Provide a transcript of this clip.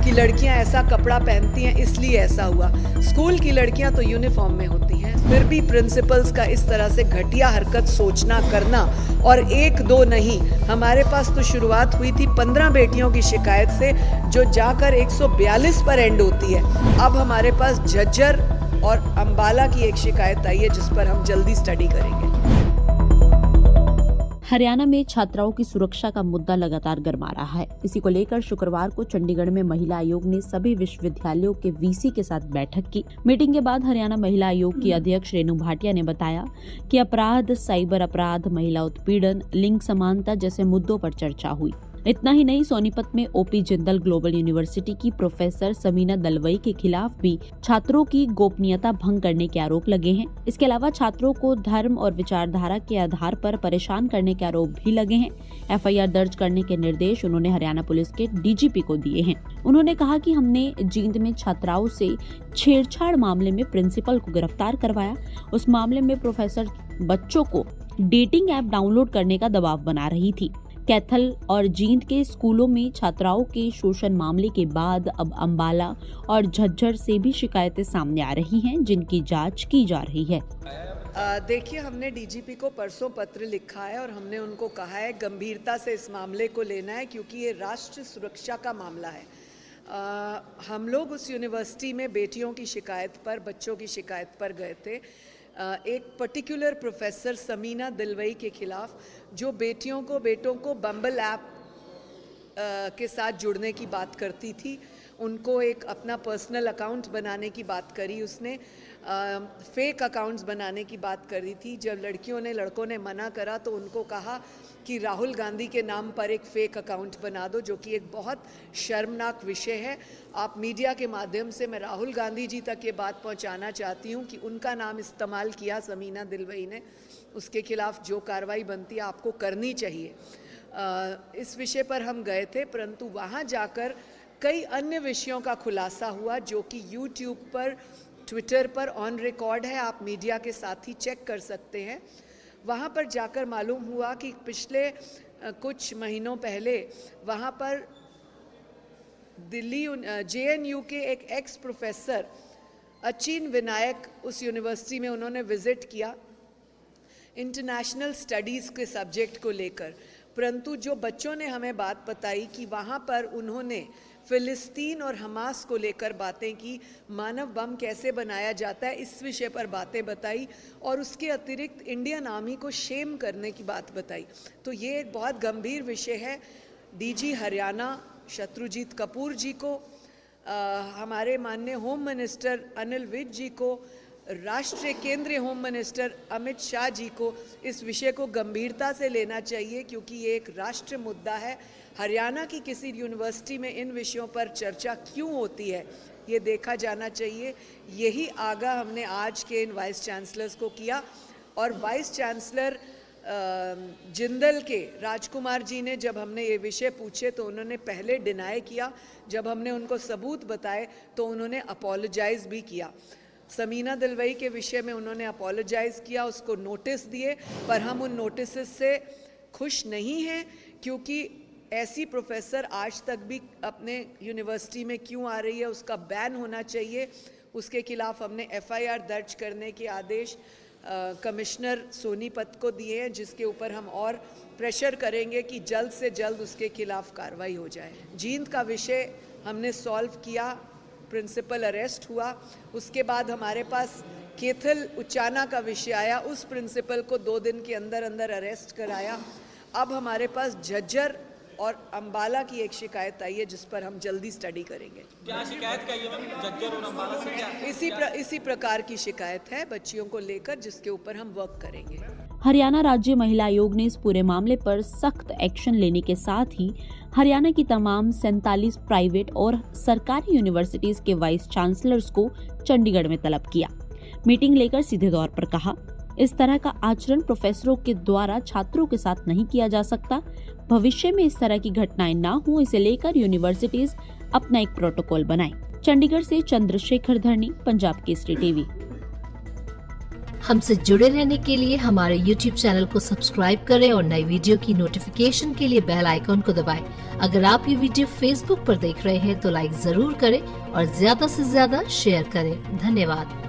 कि लड़कियां ऐसा कपड़ा पहनती हैं इसलिए ऐसा हुआ। स्कूल की लड़कियां तो यूनिफॉर्म में होती हैं, फिर भी प्रिंसिपल्स का इस तरह से घटिया हरकत सोचना करना, और एक दो नहीं, हमारे पास तो शुरुआत हुई थी 15 बेटियों की शिकायत से जो जाकर 142 पर एंड होती है। अब हमारे पास झज्जर और अंबाला की एक शिकायत आई है जिस पर हम जल्दी स्टडी करेंगे। हरियाणा में छात्राओं की सुरक्षा का मुद्दा लगातार गरमा रहा है। इसी को लेकर शुक्रवार को चंडीगढ़ में महिला आयोग ने सभी विश्वविद्यालयों के वीसी के साथ बैठक की। मीटिंग के बाद हरियाणा महिला आयोग की अध्यक्ष रेणु भाटिया ने बताया कि अपराध, साइबर अपराध, महिला उत्पीड़न, लिंग समानता जैसे मुद्दों पर चर्चा हुई। इतना ही नहीं, सोनीपत में ओपी जिंदल ग्लोबल यूनिवर्सिटी की प्रोफेसर समीना दलवई के खिलाफ भी छात्रों की गोपनीयता भंग करने के आरोप लगे हैं। इसके अलावा छात्रों को धर्म और विचारधारा के आधार पर परेशान करने के आरोप भी लगे हैं। एफआईआर दर्ज करने के निर्देश उन्होंने हरियाणा पुलिस के डीजीपी को दिए हैं। उन्होंने कहा कि हमने जींद में छात्राओं से छेड़छाड़ मामले में प्रिंसिपल को गिरफ्तार करवाया। उस मामले में प्रोफेसर बच्चों को डेटिंग ऐप डाउनलोड करने का दबाव बना रही थी। कैथल और जींद के स्कूलों में छात्राओं के शोषण मामले के बाद अब अंबाला और झज्जर से भी शिकायतें सामने आ रही हैं, जिनकी जांच की जा रही है। देखिए, हमने डीजीपी को परसों पत्र लिखा है और हमने उनको कहा है गंभीरता से इस मामले को लेना है, क्योंकि ये राष्ट्र सुरक्षा का मामला है। हम लोग उस यूनिवर्सिटी में बेटियों की शिकायत पर, बच्चों की शिकायत पर गए थे। एक पर्टिकुलर प्रोफेसर समीना दिलवई के खिलाफ, जो बेटों को बम्बल ऐप के साथ जुड़ने की बात करती थी, उनको एक अपना पर्सनल अकाउंट बनाने की बात करी, उसने फेक अकाउंट्स बनाने की बात करी थी। जब लड़कों ने मना करा तो उनको कहा कि राहुल गांधी के नाम पर एक फेक अकाउंट बना दो, जो कि एक बहुत शर्मनाक विषय है। आप मीडिया के माध्यम से मैं राहुल गांधी जी तक ये बात पहुंचाना चाहती हूँ कि उनका नाम इस्तेमाल किया समीना दिलवई ने, उसके खिलाफ जो कार्रवाई बनती है आपको करनी चाहिए। इस विषय पर हम गए थे, परंतु वहाँ जाकर कई अन्य विषयों का खुलासा हुआ जो कि यूट्यूब पर, ट्विटर पर ऑन रिकॉर्ड है, आप मीडिया के साथ ही चेक कर सकते हैं। वहाँ पर जाकर मालूम हुआ कि पिछले कुछ महीनों पहले वहाँ पर दिल्ली जेएनयू के एक एक्स प्रोफेसर अचिन विनायक, उस यूनिवर्सिटी में उन्होंने विजिट किया इंटरनेशनल स्टडीज़ के सब्जेक्ट को लेकर, परंतु जो बच्चों ने हमें बात बताई कि वहाँ पर उन्होंने फ़िलिस्तीन और हमास को लेकर बातें की, मानव बम कैसे बनाया जाता है इस विषय पर बातें बताई, और उसके अतिरिक्त इंडियन आर्मी को शेम करने की बात बताई। तो ये एक बहुत गंभीर विषय है। डीजी हरियाणा शत्रुजीत कपूर जी को, हमारे माननीय होम मिनिस्टर अनिल विज जी को, राष्ट्रीय केंद्रीय होम मिनिस्टर अमित शाह जी को इस विषय को गंभीरता से लेना चाहिए, क्योंकि ये एक राष्ट्रीय मुद्दा है। हरियाणा की किसी यूनिवर्सिटी में इन विषयों पर चर्चा क्यों होती है ये देखा जाना चाहिए। यही आगाह हमने आज के इन वाइस चांसलर्स को किया, और वाइस चांसलर जिंदल के राजकुमार जी ने जब हमने ये विषय पूछे तो उन्होंने पहले डिनाई किया, जब हमने उनको सबूत बताए तो उन्होंने अपोलोजाइज भी किया। समीना दिलवई के विषय में उन्होंने अपोलोजाइज़ किया, उसको नोटिस दिए, पर हम उन नोटिस से खुश नहीं हैं, क्योंकि ऐसी प्रोफेसर आज तक भी अपने यूनिवर्सिटी में क्यों आ रही है, उसका बैन होना चाहिए। उसके खिलाफ हमने एफआईआर दर्ज करने के आदेश कमिश्नर सोनीपत को दिए हैं, जिसके ऊपर हम और प्रेशर करेंगे कि जल्द से जल्द उसके खिलाफ कार्रवाई हो जाए। जींद का विषय हमने सॉल्व किया, प्रिंसिपल अरेस्ट हुआ। उसके बाद हमारे पास कैथल उचाना का विषय आया, उस प्रिंसिपल को 2 दिन के अंदर अंदर अरेस्ट कराया। अब हमारे पास झज्जर और अंबाला की एक शिकायत आई है जिस पर हम जल्दी स्टडी करेंगे। क्या शिकायत का ये झज्जर और अंबाला से क्या? इसी प्रकार की शिकायत है बच्चियों को लेकर, जिसके ऊपर हम वर्क करेंगे। हरियाणा राज्य महिला आयोग ने इस पूरे मामले पर सख्त एक्शन लेने के साथ ही हरियाणा की तमाम 47 प्राइवेट और सरकारी यूनिवर्सिटीज के वाइस चांसलर्स को चंडीगढ़ में तलब किया। मीटिंग लेकर सीधे तौर पर कहा, इस तरह का आचरण प्रोफेसरों के द्वारा छात्रों के साथ नहीं किया जा सकता। भविष्य में इस तरह की घटनाएं ना हो, इसे लेकर यूनिवर्सिटीज अपना एक प्रोटोकॉल बनाएं। चंडीगढ़ से चंद्रशेखर धरनी, पंजाब केसरी टीवी। हमसे जुड़े रहने के लिए हमारे YouTube चैनल को सब्सक्राइब करें और नई वीडियो की नोटिफिकेशन के लिए बेल आइकॉन को दबाएं। अगर आप ये वीडियो Facebook पर देख रहे हैं तो लाइक जरूर करें और ज्यादा से ज्यादा शेयर करें। धन्यवाद।